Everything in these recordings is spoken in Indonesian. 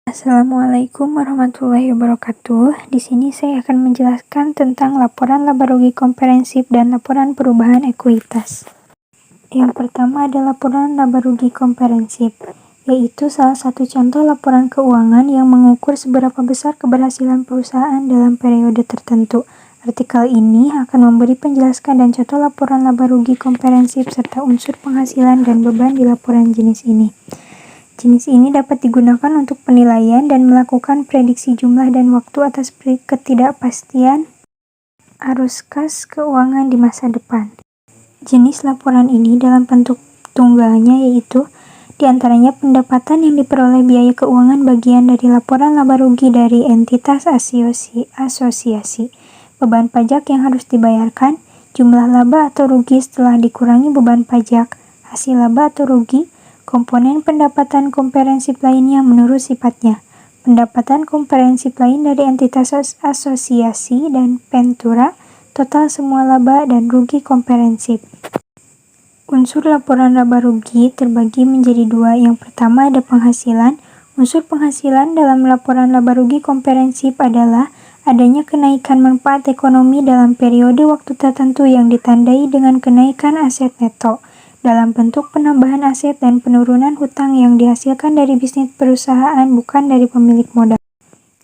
Assalamualaikum warahmatullahi wabarakatuh. Di sini saya akan menjelaskan tentang laporan laba rugi komprehensif dan laporan perubahan ekuitas. Yang pertama adalah laporan laba rugi komprehensif, yaitu salah satu contoh laporan keuangan yang mengukur seberapa besar keberhasilan perusahaan dalam periode tertentu. Artikel ini akan memberi penjelasan dan contoh laporan laba rugi komprehensif serta unsur penghasilan dan beban di laporan jenis ini. Jenis ini dapat digunakan untuk penilaian dan melakukan prediksi jumlah dan waktu atas ketidakpastian arus kas keuangan di masa depan. Jenis laporan ini dalam bentuk tunggalnya yaitu diantaranya pendapatan yang diperoleh biaya keuangan bagian dari laporan laba rugi dari entitas asosiasi, beban pajak yang harus dibayarkan, jumlah laba atau rugi setelah dikurangi beban pajak, hasil laba atau rugi, komponen pendapatan komprehensif lainnya menurut sifatnya, pendapatan komprehensif lain dari entitas asosiasi dan pentura, total semua laba dan rugi komprehensif. Unsur laporan laba rugi terbagi menjadi dua. Yang pertama ada penghasilan. Unsur penghasilan dalam laporan laba rugi komprehensif adalah adanya kenaikan manfaat ekonomi dalam periode waktu tertentu yang ditandai dengan kenaikan aset neto dalam bentuk penambahan aset dan penurunan hutang yang dihasilkan dari bisnis perusahaan bukan dari pemilik modal.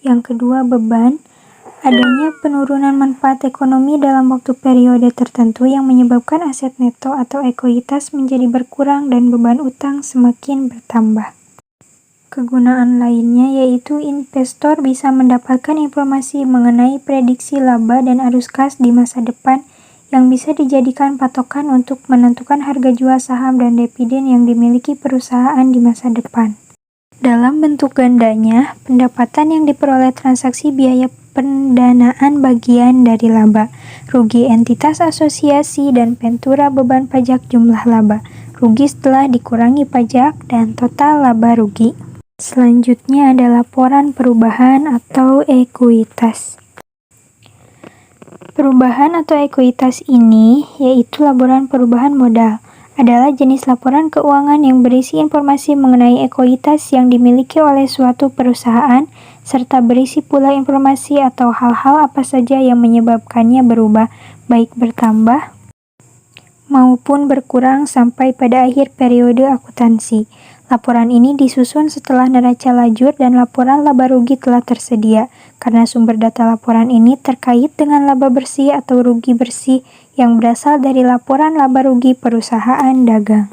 Yang kedua, beban. Adanya penurunan manfaat ekonomi dalam waktu periode tertentu yang menyebabkan aset neto atau ekuitas menjadi berkurang dan beban utang semakin bertambah. Kegunaan lainnya yaitu investor bisa mendapatkan informasi mengenai prediksi laba dan arus kas di masa depan yang bisa dijadikan patokan untuk menentukan harga jual saham dan dividen yang dimiliki perusahaan di masa depan. Dalam bentuk gandanya, pendapatan yang diperoleh transaksi biaya pendanaan bagian dari laba, rugi entitas asosiasi dan pentura beban pajak jumlah laba, rugi setelah dikurangi pajak, dan total laba rugi. Selanjutnya ada laporan perubahan atau ekuitas. Perubahan atau ekuitas ini, yaitu laporan perubahan modal, adalah jenis laporan keuangan yang berisi informasi mengenai ekuitas yang dimiliki oleh suatu perusahaan, serta berisi pula informasi atau hal-hal apa saja yang menyebabkannya berubah, baik bertambah maupun berkurang sampai pada akhir periode akuntansi. Laporan ini disusun setelah neraca lajur dan laporan laba rugi telah tersedia, karena sumber data laporan ini terkait dengan laba bersih atau rugi bersih yang berasal dari laporan laba rugi perusahaan dagang.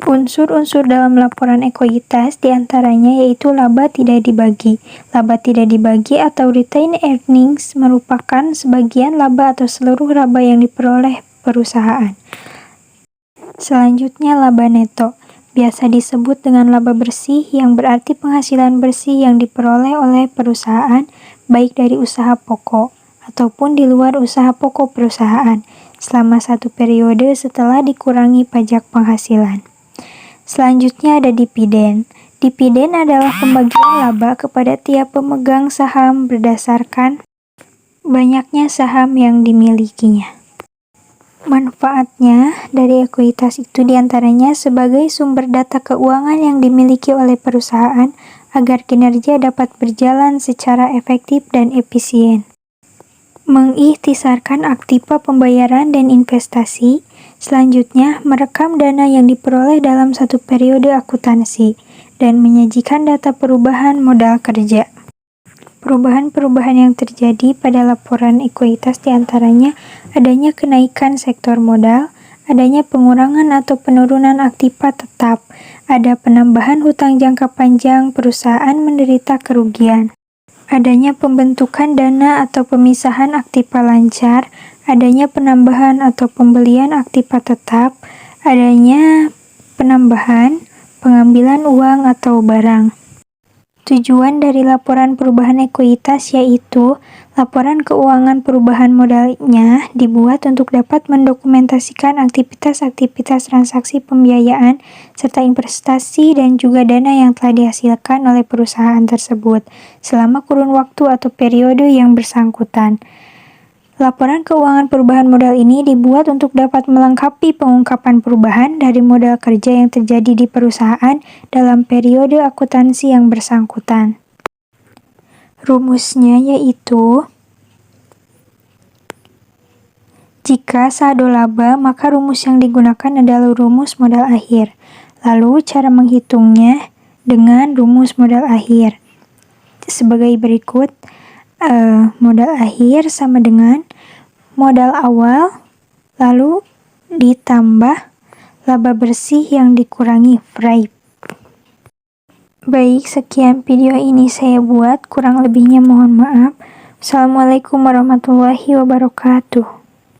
Unsur-unsur dalam laporan ekuitas diantaranya yaitu laba tidak dibagi. Laba tidak dibagi atau retained earnings merupakan sebagian laba atau seluruh laba yang diperoleh perusahaan. Selanjutnya laba neto. Biasa disebut dengan laba bersih yang berarti penghasilan bersih yang diperoleh oleh perusahaan baik dari usaha pokok ataupun di luar usaha pokok perusahaan selama satu periode setelah dikurangi pajak penghasilan. Selanjutnya ada dividen. Dividen adalah pembagian laba kepada tiap pemegang saham berdasarkan banyaknya saham yang dimilikinya. Manfaatnya dari ekuitas itu diantaranya sebagai sumber data keuangan yang dimiliki oleh perusahaan agar kinerja dapat berjalan secara efektif dan efisien. Mengikhtisarkan aktiva pembayaran dan investasi. Selanjutnya, merekam dana yang diperoleh dalam satu periode akuntansi dan menyajikan data perubahan modal kerja. Perubahan-perubahan yang terjadi pada laporan ekuitas diantaranya adanya kenaikan sektor modal, adanya pengurangan atau penurunan aktiva tetap, ada penambahan hutang jangka panjang, perusahaan menderita kerugian, adanya pembentukan dana atau pemisahan aktiva lancar, adanya penambahan atau pembelian aktiva tetap, adanya penambahan, pengambilan uang atau barang. Tujuan dari laporan perubahan ekuitas yaitu laporan keuangan perubahan modalnya dibuat untuk dapat mendokumentasikan aktivitas-aktivitas transaksi pembiayaan serta investasi dan juga dana yang telah dihasilkan oleh perusahaan tersebut selama kurun waktu atau periode yang bersangkutan. Laporan keuangan perubahan modal ini dibuat untuk dapat melengkapi pengungkapan perubahan dari modal kerja yang terjadi di perusahaan dalam periode akuntansi yang bersangkutan. Rumusnya yaitu, jika saldo laba, maka rumus yang digunakan adalah rumus modal akhir. Lalu, cara menghitungnya dengan rumus modal akhir. Sebagai berikut, modal akhir sama dengan modal awal, lalu ditambah laba bersih yang dikurangi FRAIP. Baik, sekian video ini saya buat, kurang lebihnya mohon maaf. Assalamualaikum warahmatullahi wabarakatuh.